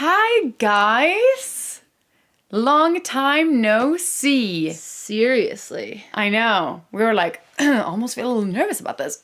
Hi, guys. Long time no see. Seriously. I know. We were like, almost feel a little nervous about this.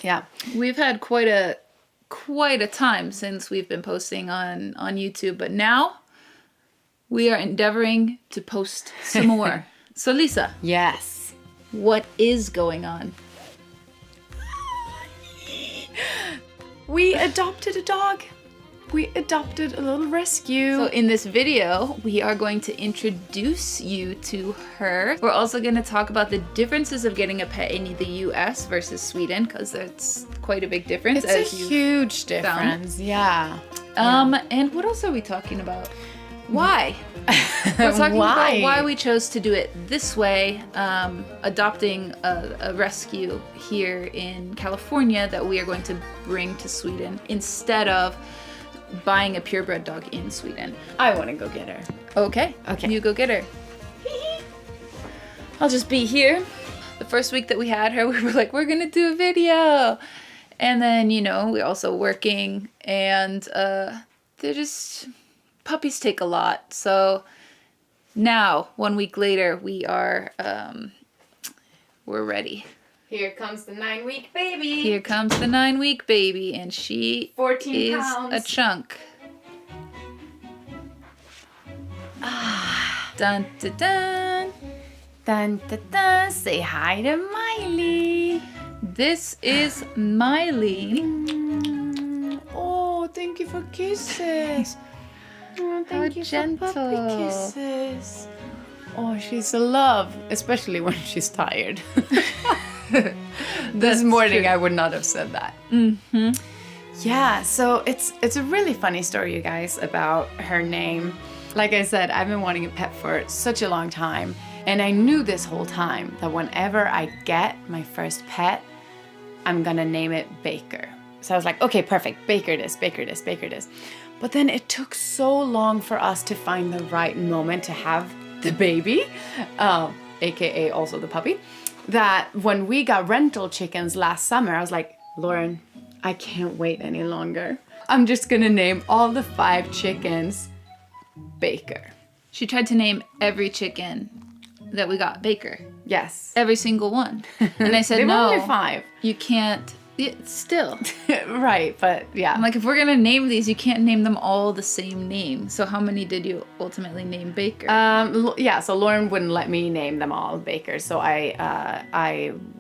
Yeah. We've had quite a time since we've been posting on YouTube, but now we are endeavoring to post some more. So Lisa, Yes. what is going on? We adopted a dog. We adopted a little rescue. So in this video, we are going to introduce you to her. We're also going to talk about the differences of getting a pet in the US versus Sweden, because that's quite a big difference. It's a huge difference. Yeah. And what else are we talking about? Why? We're talking about why we chose to do it this way, adopting a rescue here in California that we are going to bring to Sweden instead of buying a purebred dog in Sweden. I want to go get her. Okay. Okay. You go get her. I'll just be here. The first week that we had her, we were like, we're gonna do a video. And then, we're also working, and puppies take a lot. So now, 1 week later, we're ready. Here comes the 9-week baby. Here comes the 9-week baby, and she 14 is pounds. a chunk. Dun dun dun. Dun, dun, dun. Say hi to Miley. This is Miley. Oh, thank you for kisses. Oh, thank you gentle. for puppy kisses. Oh, she's a love, especially when she's tired. This morning true. I would not have said that. Mm-hmm. Yeah, so it's a really funny story, you guys, about her name. Like I said, I've been wanting a pet for such a long time, and I knew this whole time that whenever I get my first pet, I'm gonna name it Baker. So I was like, okay, perfect, Baker this, Baker this, Baker this. But then it took so long for us to find the right moment to have the baby, aka also the puppy, that when we got rental chickens last summer, I was like, Lauren, I can't wait any longer. I'm just gonna name all the 5 chickens Baker. She tried to name every chicken that we got Baker. Yes. Every single one. And I said, They were no, only 5. you can't. Still. Right, but yeah. I'm like, if we're going to name these, you can't name them all the same name. So how many did you ultimately name Baker? Yeah, so Lauren wouldn't let me name them all Baker, so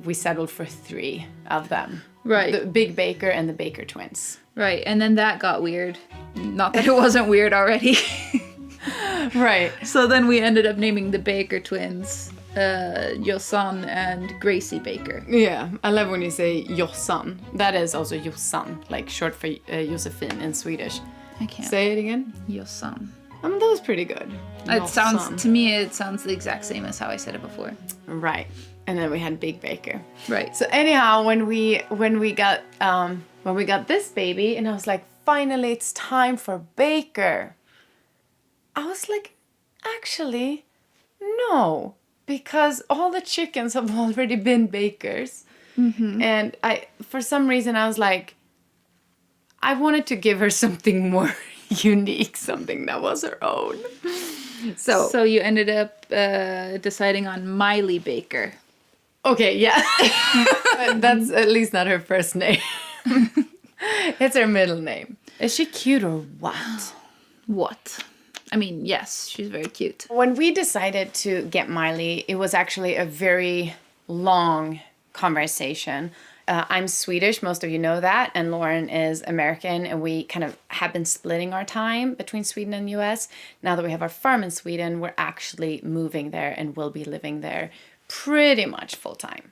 we settled for 3 of them. Right. The Big Baker and the Baker twins. Right, and then that got weird. Not that it wasn't weird already. Right. So then we ended up naming the Baker twins, Jossan and Gracie Baker. Yeah, I love when you say Jossan. That is also Jossan, like short for Josephine in Swedish. I can't. Say it again. Jossan. That was pretty good. It sounds, Jossan. to me, it sounds the exact same as how I said it before. Right. And then we had Big Baker. Right. So anyhow, when we got this baby, and I was like, finally, it's time for Baker. I was like, actually, no, because all the chickens have already been Bakers. Mm-hmm. And for some reason, I was like, I wanted to give her something more unique, something that was her own. So you ended up deciding on Miley Baker. Okay, yeah. That's at least not her first name. It's her middle name. Is she cute or what? What? I mean, yes, she's very cute. When we decided to get Miley, it was actually a very long conversation. I'm Swedish, most of you know that, and Lauren is American, and we kind of have been splitting our time between Sweden and US. Now that we have our farm in Sweden, we're actually moving there and will be living there pretty much full time.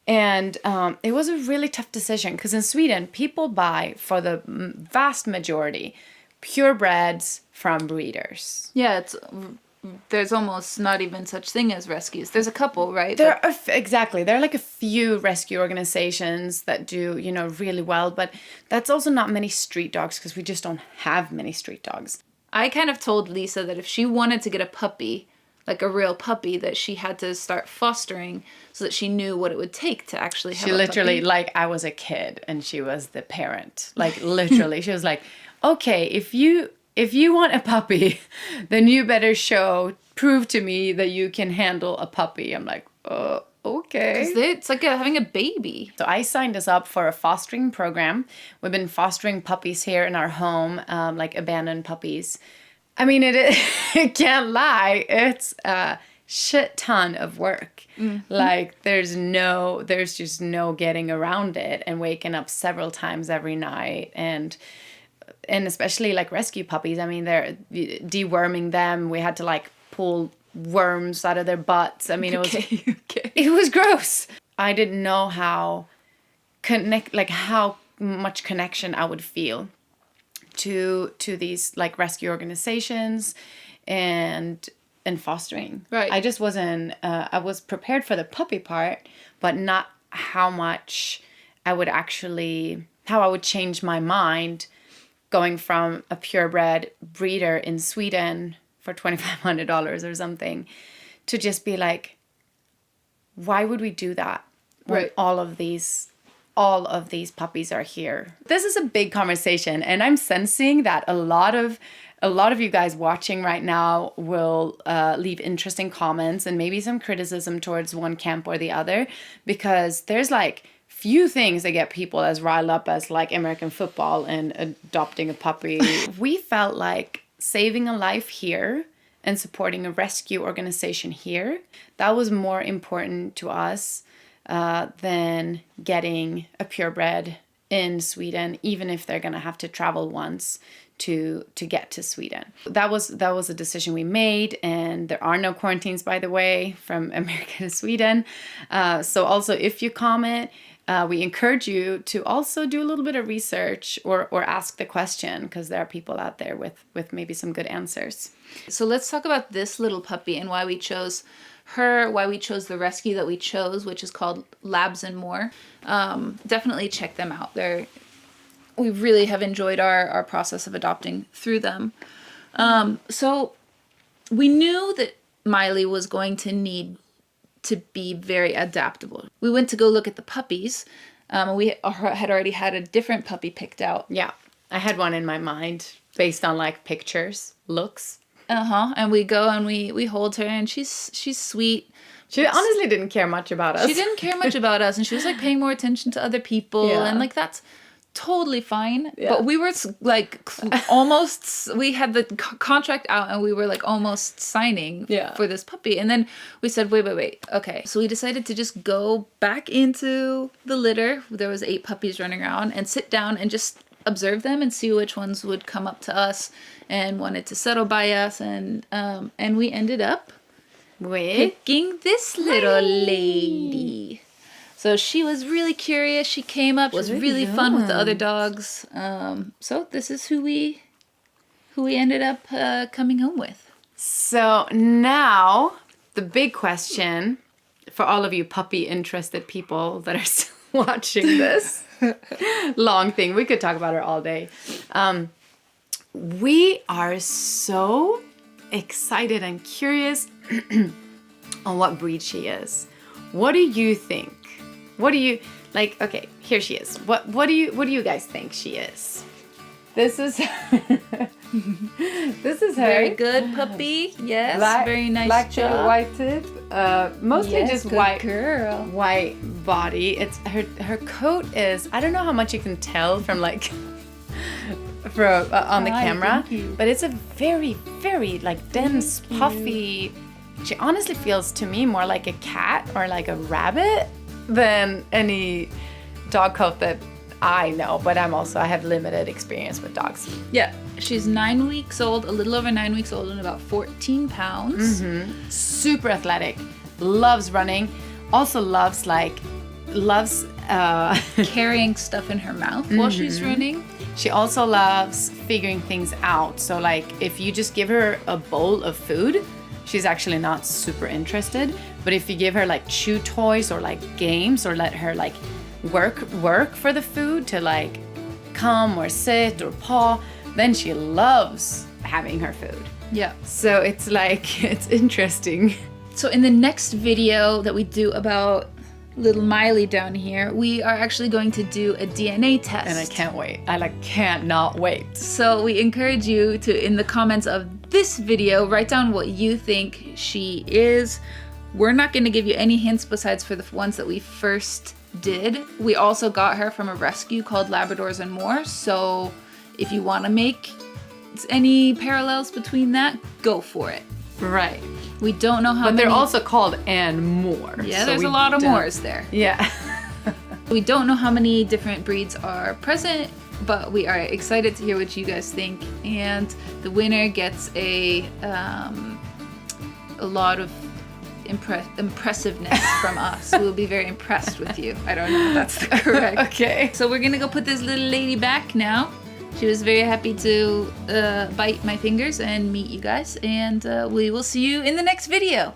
And it was a really tough decision because in Sweden, people buy, for the vast majority, purebreds from breeders. Yeah, there's almost not even such thing as rescues. There's a couple, right? Exactly. There are like a few rescue organizations that do, really well, but that's also not many street dogs because we just don't have many street dogs. I kind of told Lisa that if she wanted to get a puppy, like a real puppy, that she had to start fostering so that she knew what it would take to actually have She a literally, puppy. like I was a kid and she was the parent. Like literally, she was like, okay, if you want a puppy, then you better prove to me that you can handle a puppy. I'm like, okay. It's like having a baby. So I signed us up for a fostering program. We've been fostering puppies here in our home, like abandoned puppies. I mean, it can't lie. It's a shit ton of work. Mm-hmm. Like there's just no getting around it, and waking up several times every night, and especially like rescue puppies. I mean, they're deworming them. We had to like pull worms out of their butts. I mean, it was gross. I didn't know how much connection I would feel to these like rescue organizations and fostering. Right. I just wasn't. I was prepared for the puppy part, but not how much how I would change my mind going from a purebred breeder in Sweden for $2,500 or something to just be like, why would we do that when right. all of these puppies are here? This is a big conversation, and I'm sensing that a lot of you guys watching right now will leave interesting comments and maybe some criticism towards one camp or the other, because there's like few things that get people as riled up as like American football and adopting a puppy. We felt like saving a life here and supporting a rescue organization here, that was more important to us than getting a purebred in Sweden, even if they're gonna have to travel once to get to Sweden. That was a decision we made, and there are no quarantines, by the way, from America to Sweden. So also, if you comment, we encourage you to also do a little bit of research or ask the question, because there are people out there with maybe some good answers. So let's talk about this little puppy and why we chose her, why we chose the rescue that we chose, which is called Labs and More. Definitely check them out. We really have enjoyed our process of adopting through them. So we knew that Miley was going to need to be very adaptable. We went to go look at the puppies. We had already had a different puppy picked out. Yeah, I had one in my mind based on like pictures, looks. And we go and we hold her, and she's sweet. She honestly didn't care much about us. She didn't care much about us, and she was like paying more attention to other people, and like that's totally fine. Yeah. But we were like almost, we had the contract out, and we were like almost signing for this puppy. And then we said, wait. Okay. So we decided to just go back into the litter. There was 8 puppies running around, and sit down and just observe them and see which ones would come up to us and wanted to settle by us. And we ended up picking this little lady. So she was really curious. She came up. She was really fun with the other dogs. So this is who we ended up coming home with. So now the big question for all of you puppy interested people that are still watching this long thing, we could talk about her all day. We are so excited and curious on what breed she is. What do you think? What do you like? Okay, here she is. What do you guys think she is? This is this is her. Very good puppy. Yes, very nice black job. White tip. Mostly just white girl. White body. It's her coat is, I don't know how much you can tell from like on the camera, but it's a very, very like dense, puffy. She honestly feels to me more like a cat or like a rabbit than any dog coat that I know, but I have limited experience with dogs. Yeah, she's 9 weeks old, a little over 9 weeks old, and about 14 pounds. Mm-hmm. Super athletic, loves running, also loves carrying stuff in her mouth while she's running. She also loves figuring things out. So like if you just give her a bowl of food, she's actually not super interested. But if you give her like chew toys or like games, or let her like work for the food to like come or sit or paw, then she loves having her food. Yeah. So it's like, it's interesting. So in the next video that we do about little Miley down here, we are actually going to do a DNA test. And I can't wait. I can't not wait. So we encourage you to, in the comments of this video, write down what you think she is. We're not going to give you any hints besides for the ones that we first did. We also got her from a rescue called Labradors and More. So if you want to make any parallels between that, go for it. Right. We don't know how But many... they're also called and more. Yeah, so there's a lot of mores there. Yeah. We don't know how many different breeds are present, but we are excited to hear what you guys think. And the winner gets a lot of impressiveness from us. We'll be very impressed with you. I don't know if that's the correct. Okay. So we're gonna go put this little lady back now. She was very happy to bite my fingers and meet you guys, and we will see you in the next video.